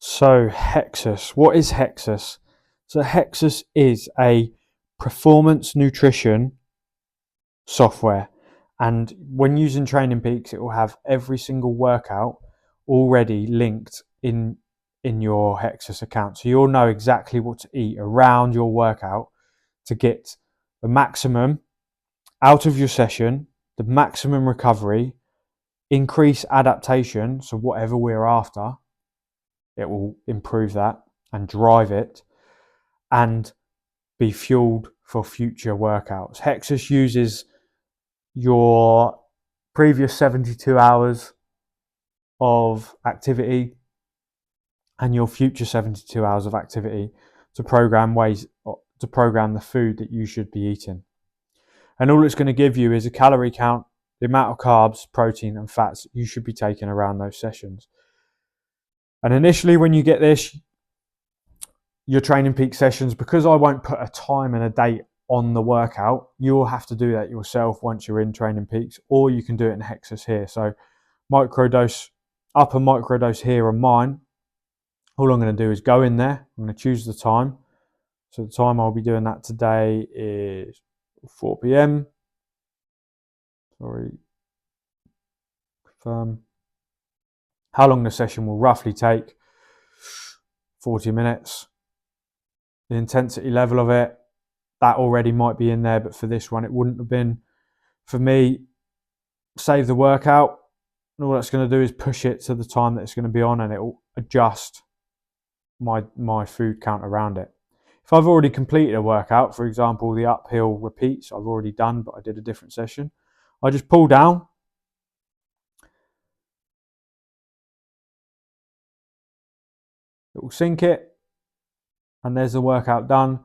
So Hexis, what is Hexis? So Hexis is a performance nutrition software, and when using Training Peaks, it will have every single workout already linked in your Hexis account. So you'll know exactly what to eat around your workout to get the maximum out of your session, the maximum recovery, increase adaptation. So whatever we're after, it will improve that and drive it and be fueled for future workouts. Hexis uses your previous 72 hours of activity and your future 72 hours of activity to program the food that you should be eating. And all it's going to give you is a calorie count, the amount of carbs, protein and fats you should be taking around those sessions. And initially when you get this, your Training Peak sessions, because I won't put a time and a date on the workout, you'll have to do that yourself once you're in Training Peaks, or you can do it in Hexis here. So microdose, upper microdose here on mine. All I'm going to do is go in there. I'm going to choose the time. So the time I'll be doing that today is 4 p.m. Sorry. Confirm. How long the session will roughly take? 40 minutes. The intensity level of it, that already might be in there, but for this one, it wouldn't have been. For me, save the workout. And all that's going to do is push it to the time that it's going to be on, and it will adjust my food count around it. If I've already completed a workout, for example, the uphill repeats I've already done, but I did a different session, I just pull down. It will sync it, and there's the workout done.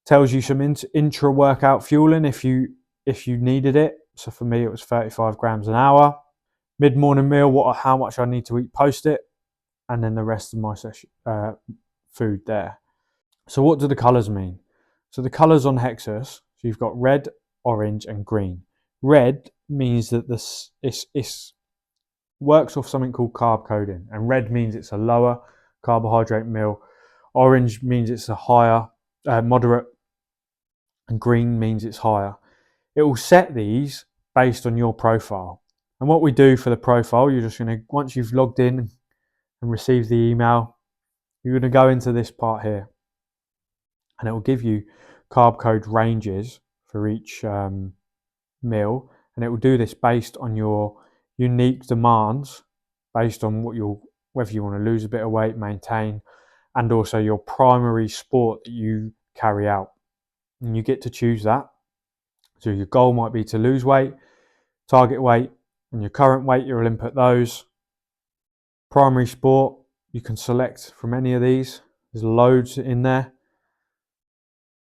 Tells you some intra-workout fueling if you needed it. So for me, it was 35 grams an hour. Mid-morning meal, how much I need to eat post it, and then the rest of my session food there. So what do the colours mean? So the colours on Hexis, so you've got red, orange and green. Red means that this works off something called carb coding, and red means it's a lower carbohydrate meal. Orange means it's a higher, moderate, and green means it's higher. It will set these based on your profile. And what we do for the profile, you're just going to, once you've logged in and received the email, you're going to go into this part here, and it will give you carb code ranges for each meal, and it will do this based on your unique demands, based on whether you want to lose a bit of weight, maintain, and also your primary sport that you carry out. And you get to choose that. So your goal might be to lose weight, target weight, and your current weight, you'll input those. Primary sport, you can select from any of these. There's loads in there.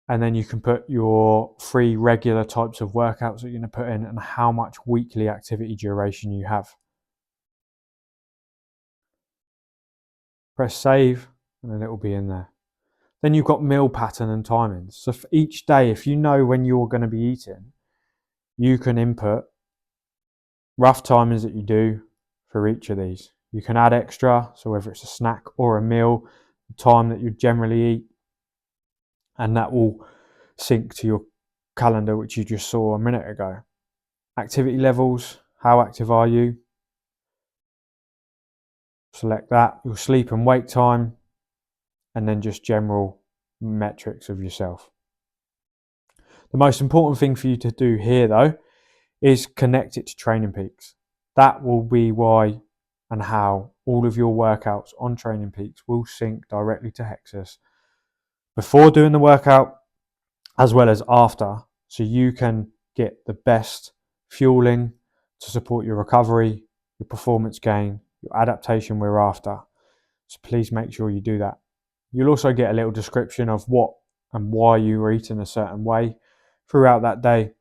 And then you can put your 3 regular types of workouts that you're going to put in and how much weekly activity duration you have. Press save, and then it will be in there. Then you've got meal pattern and timings. So for each day, if you know when you're going to be eating, you can input rough timings that you do for each of these. You can add extra, so whether it's a snack or a meal, the time that you generally eat, and that will sync to your calendar, which you just saw a minute ago. Activity levels, how active are you? Select that, your sleep and wake time, and then just general metrics of yourself. The most important thing for you to do here though is connect it to Training Peaks. That will be why and how all of your workouts on Training Peaks will sync directly to Hexis before doing the workout as well as after, so you can get the best fueling to support your recovery, your performance gain, your adaptation we're after. So please make sure you do that. You'll also get a little description of what and why you were eating a certain way throughout that day,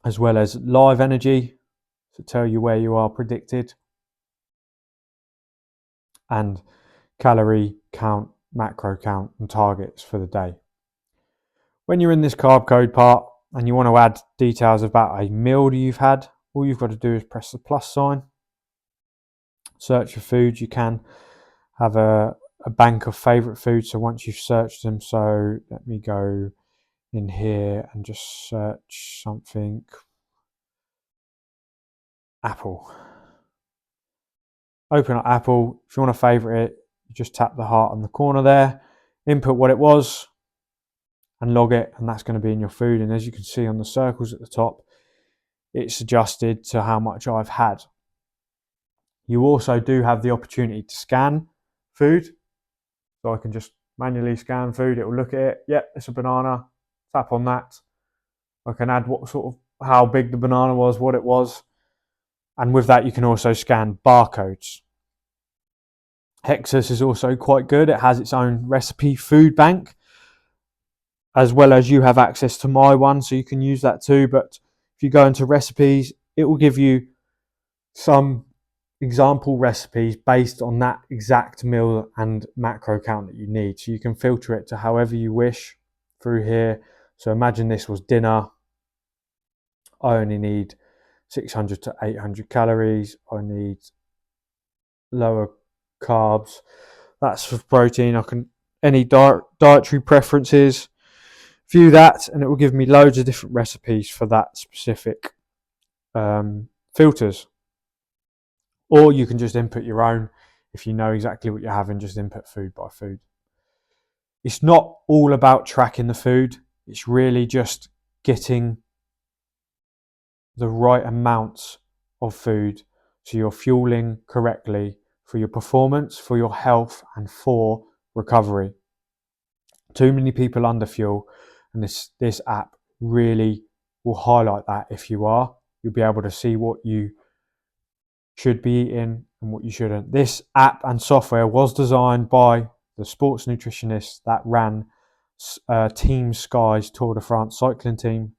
as well as live energy to tell you where you are predicted, and calorie count, macro count and targets for the day. When you're in this carb code part and you want to add details about a meal that you've had, all you've got to do is press the plus sign, search for foods. You can have a bank of favourite foods. So once you've searched them, so let me go in here and just search something. Apple. Open up Apple. If you want to favourite it, you just tap the heart on the corner there, input what it was, and log it, and that's going to be in your food. And as you can see on the circles at the top, it's adjusted to how much I've had. You also do have the opportunity to scan food. So I can just manually scan food. It will look at it. Yep, it's a banana. Tap on that. I can add what sort of how big the banana was, what it was. And with that, you can also scan barcodes. Hexis is also quite good. It has its own recipe food bank, as well as you have access to my one, so you can use that too. But if you go into recipes, it will give you some example recipes based on that exact meal and macro count that you need. So you can filter it to however you wish through here. So imagine this was dinner. I only need 600 to 800 calories. I need lower carbs. That's for protein. I can any dietary preferences, view that, and it will give me loads of different recipes for that specific filters. Or you can just input your own. If you know exactly what you're having, just input food by food. It's not all about tracking the food. It's really just getting the right amounts of food so you're fueling correctly for your performance, for your health, and for recovery. Too many people underfuel, and this app really will highlight that. If you are, you'll be able to see what you should be eating and what you shouldn't. This app and software was designed by the sports nutritionist that ran Team Sky's Tour de France cycling team.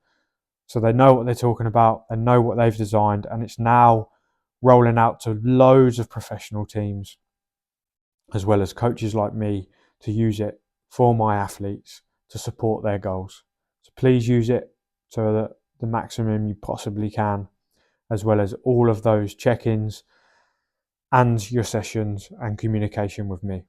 So they know what they're talking about and know what they've designed, and it's now rolling out to loads of professional teams, as well as coaches like me, to use it for my athletes to support their goals. So please use it to the maximum you possibly can, as well as all of those check-ins and your sessions and communication with me.